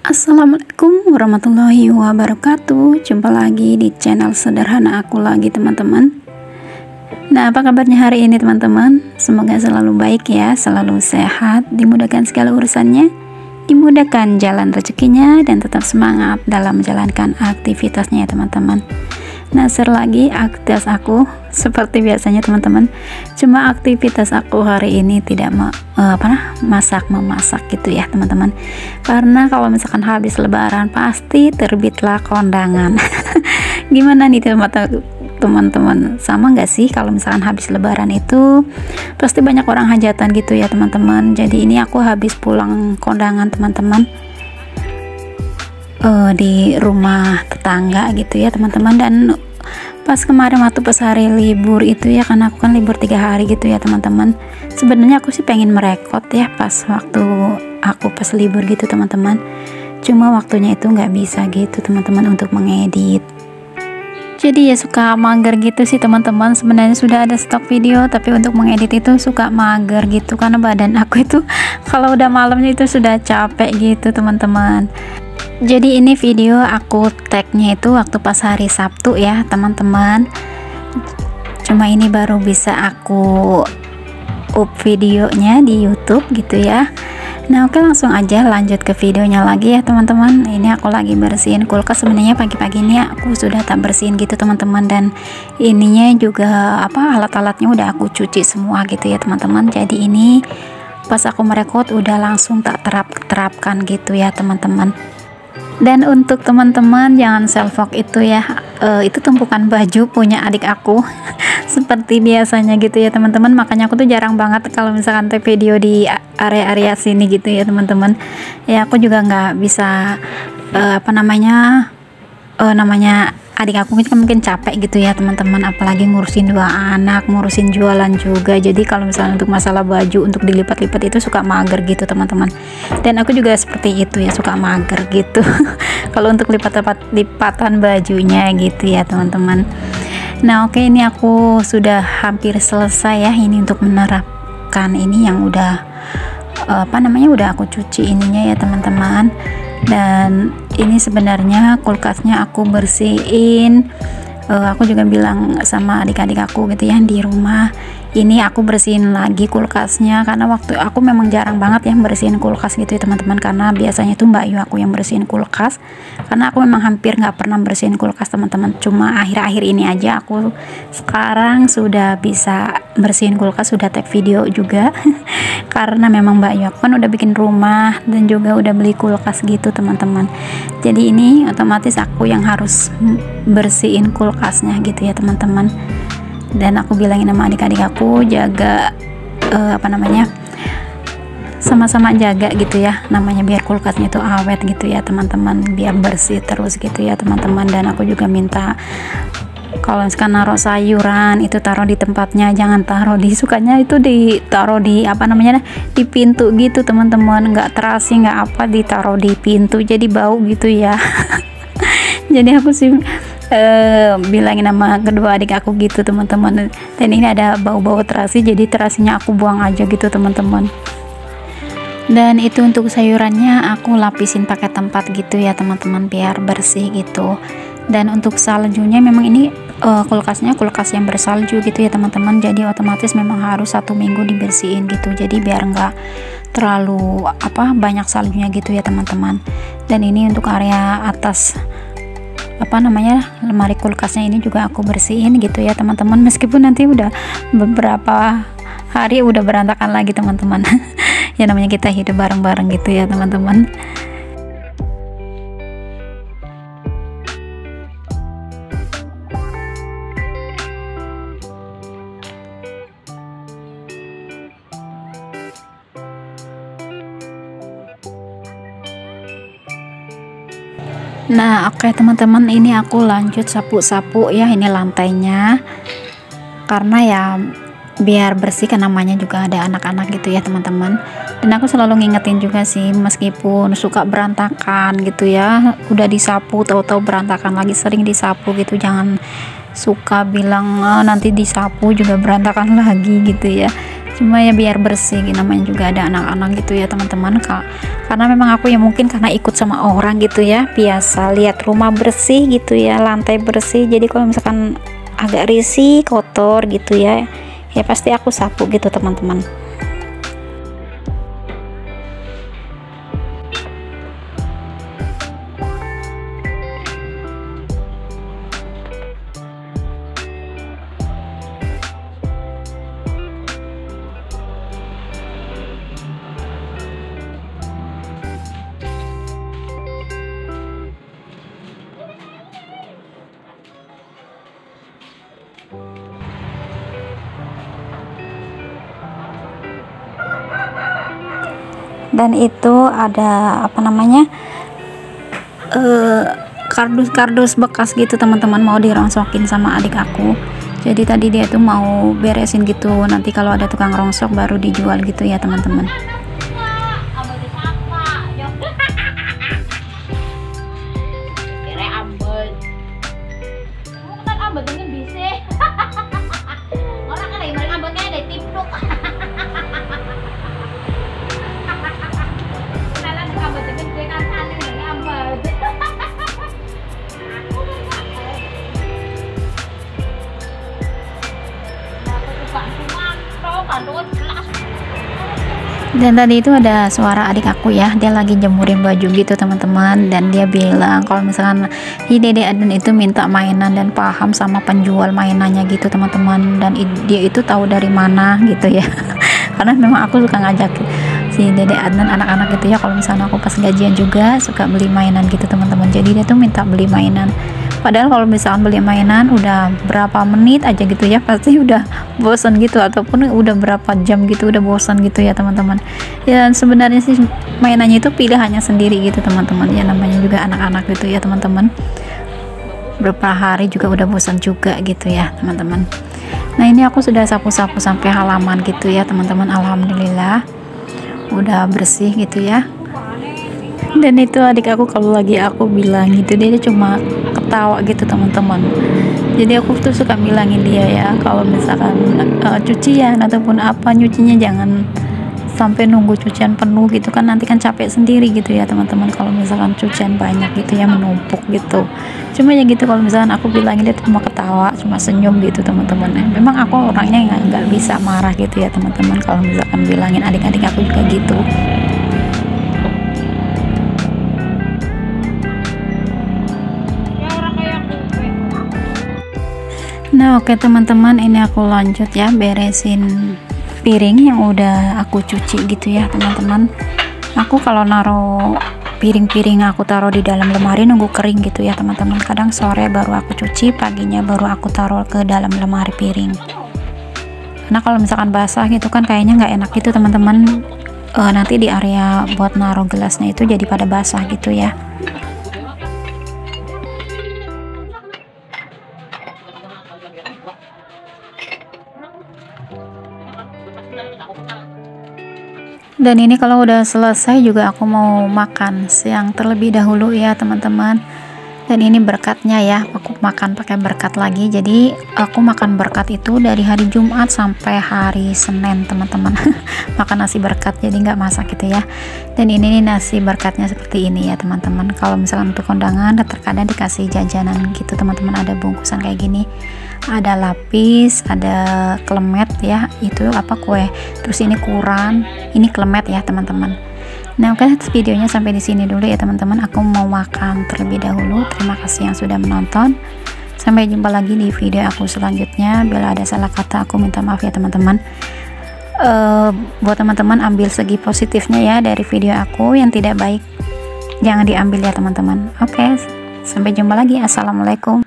Assalamualaikum warahmatullahi wabarakatuh. Jumpa lagi di channel sederhana aku lagi, teman-teman. Nah, apa kabarnya hari ini, teman-teman? Semoga selalu baik ya, selalu sehat, dimudahkan segala urusannya, dimudahkan jalan rezekinya, dan tetap semangat dalam menjalankan aktivitasnya ya, teman-teman. Nah, share lagi aktivitas aku seperti biasanya, teman-teman. Cuma aktivitas aku hari ini tidak memasak gitu ya, teman-teman. Karena kalau misalkan habis lebaran pasti terbitlah kondangan. Gimana nih teman-teman, sama nggak sih kalau misalkan habis lebaran itu pasti banyak orang hajatan gitu ya, teman-teman. Jadi ini aku habis pulang kondangan, teman-teman, di rumah tetangga gitu ya, teman-teman. Dan pas kemarin waktu pas hari libur itu ya, karena aku kan libur 3 hari gitu ya, teman-teman. Sebenarnya aku sih pengen merekod ya pas waktu aku pas libur gitu, teman-teman. Cuma waktunya itu nggak bisa gitu, teman-teman, untuk mengedit. Jadi ya suka mager gitu sih, teman-teman. Sebenarnya sudah ada stok video, tapi untuk mengedit itu suka mager gitu, karena badan aku itu kalau udah malamnya itu sudah capek gitu, teman-teman. Jadi ini video aku tagnya itu waktu pas hari Sabtu ya, teman-teman. Cuma ini baru bisa aku up videonya di YouTube gitu ya. Nah, oke, langsung aja lanjut ke videonya lagi ya, teman-teman. Ini aku lagi bersihin kulkas. Sebenarnya pagi-pagi ini aku sudah tak bersihin gitu, teman-teman. Dan ininya juga alat-alatnya udah aku cuci semua gitu ya, teman-teman. Jadi ini pas aku merekod udah langsung tak terapkan gitu ya, teman-teman. Dan untuk teman-teman jangan selfie itu ya, itu tumpukan baju punya adik aku seperti biasanya gitu ya, teman-teman. Makanya aku tuh jarang banget kalau misalkan take video di area-area sini gitu ya, teman-teman. Ya aku juga nggak bisa namanya adik aku mungkin capek gitu ya, teman-teman, apalagi ngurusin 2 anak, ngurusin jualan juga. Jadi kalau misalnya untuk masalah baju untuk dilipat-lipat itu suka mager gitu, teman-teman. Dan aku juga seperti itu ya, suka mager gitu kalau untuk lipatan bajunya gitu ya, teman-teman. Nah, oke, ini aku sudah hampir selesai ya ini untuk menerapkan ini yang udah udah aku cuci ininya ya, teman-teman. Dan ini sebenarnya kulkasnya aku bersihin. Aku juga bilang sama adik-adik aku gitu ya di rumah, ini aku bersihin lagi kulkasnya, karena waktu aku memang jarang banget ya bersihin kulkas gitu ya, teman-teman. Karena biasanya itu Mbak Yu aku yang bersihin kulkas, karena aku memang hampir nggak pernah bersihin kulkas, teman-teman. Cuma akhir-akhir ini aja aku sekarang sudah bisa bersihin kulkas, sudah take video juga karena memang Mbak Yu aku kan udah bikin rumah dan juga udah beli kulkas gitu, teman-teman. Jadi ini otomatis aku yang harus bersihin kulkasnya gitu ya, teman-teman. Dan aku bilangin sama adik-adik aku jaga sama-sama jaga gitu ya, namanya biar kulkasnya itu awet gitu ya, teman-teman, biar bersih terus gitu ya, teman-teman. Dan aku juga minta kalau misalkan naruh sayuran itu taruh di tempatnya, jangan taruh di, sukanya itu ditaruh di di pintu gitu, teman-teman. Nggak terasi nggak ditaruh di pintu, jadi bau gitu ya. Jadi aku sih bilangin sama kedua adik aku gitu, teman-teman. Dan ini ada bau-bau terasi, jadi terasinya aku buang aja gitu, teman-teman. Dan itu untuk sayurannya aku lapisin pakai tempat gitu ya, teman-teman, biar bersih gitu. Dan untuk saljunya memang ini kulkasnya kulkas yang bersalju gitu ya, teman-teman. Jadi otomatis memang harus 1 minggu dibersihin gitu, jadi biar nggak terlalu banyak saljunya gitu ya, teman-teman. Dan ini untuk area atas lemari kulkasnya ini juga aku bersihin gitu ya, teman-teman. Meskipun nanti udah beberapa hari udah berantakan lagi, teman-teman. Ya namanya kita hidup bareng-bareng gitu ya, teman-teman. Nah, oke, teman-teman, ini aku lanjut sapu-sapu ya ini lantainya, karena ya biar bersih, kan namanya juga ada anak-anak gitu ya, teman-teman. Dan aku selalu ngingetin juga sih, meskipun suka berantakan gitu ya, udah disapu tahu-tahu berantakan lagi, sering disapu gitu. Jangan suka bilang nanti disapu juga berantakan lagi gitu ya. cuma ya biar bersih, namanya juga ada anak-anak gitu ya teman-teman. Karena memang aku ya mungkin karena ikut sama orang gitu ya, biasa lihat rumah bersih gitu ya, lantai bersih, jadi kalau misalkan agak risih kotor gitu ya, ya pasti aku sapu gitu teman-teman. Dan itu ada apa namanya, kardus-kardus bekas gitu teman-teman, mau dirongsokin sama adik aku. Jadi tadi dia tuh mau beresin gitu, nanti kalau ada tukang rongsok baru dijual gitu ya teman-teman. Dan tadi itu ada suara adik aku ya, dia lagi jemurin baju gitu teman-teman, dan dia bilang kalau misalkan Dede Aden itu minta mainan dan paham sama penjual mainannya gitu teman-teman, dan dia itu tahu dari mana gitu ya. Karena memang aku suka ngajak si Dede Aden anak-anak gitu ya, kalau misalnya aku pas gajian juga suka beli mainan gitu teman-teman. Jadi dia tuh minta beli mainan, padahal kalau misalkan beli mainan udah berapa menit aja gitu ya pasti udah bosan gitu, ataupun udah berapa jam gitu udah bosan gitu ya teman-teman. Ya sebenarnya sih mainannya itu pilihannya sendiri gitu teman-teman, ya namanya juga anak-anak gitu ya teman-teman, beberapa hari juga udah bosan juga gitu ya teman-teman. Nah ini aku sudah sapu-sapu sampai halaman gitu ya teman-teman, alhamdulillah udah bersih gitu ya. Dan itu adik aku kalau lagi aku bilang gitu, dia cuma ketawa gitu teman-teman. Jadi aku tuh suka bilangin dia ya, kalau misalkan cucian ataupun apa, nyucinya jangan sampai nunggu cucian penuh gitu kan, nanti kan capek sendiri gitu ya teman-teman, kalau misalkan cucian banyak gitu ya, menumpuk gitu. Cuma ya gitu, kalau misalkan aku bilangin dia cuma ketawa, cuma senyum gitu teman-teman. Memang aku orangnya nggak bisa marah gitu ya teman-teman, kalau misalkan bilangin adik-adik aku juga gitu. Nah oke teman-teman, ini aku lanjut ya beresin piring yang udah aku cuci gitu ya teman-teman. Aku kalau naruh piring-piring aku taruh di dalam lemari nunggu kering gitu ya teman-teman. Kadang sore baru aku cuci, paginya baru aku taruh ke dalam lemari piring. Karena kalau misalkan basah gitu kan kayaknya nggak enak gitu teman-teman, nanti di area buat naruh gelasnya itu jadi pada basah gitu ya. Dan ini kalau udah selesai juga aku mau makan siang terlebih dahulu ya teman-teman. Dan ini berkatnya ya, aku makan pakai berkat lagi. Jadi aku makan berkat itu dari hari Jumat sampai hari Senin teman-teman. Makan nasi berkat, jadi nggak masak gitu ya. Dan ini nih nasi berkatnya seperti ini ya teman-teman. Kalau misalkan untuk kondangan terkadang dikasih jajanan gitu teman-teman, ada bungkusan kayak gini, ada lapis, ada klemet ya, itu apa, kue, terus ini kuran, ini klemet ya teman-teman. Nah oke, videonya sampai di sini dulu ya teman-teman, aku mau makan terlebih dahulu. Terima kasih yang sudah menonton, sampai jumpa lagi di video aku selanjutnya. Bila ada salah kata aku minta maaf ya teman-teman. Buat teman-teman ambil segi positifnya ya dari video aku, yang tidak baik jangan diambil ya teman-teman. Oke, sampai jumpa lagi. Assalamualaikum.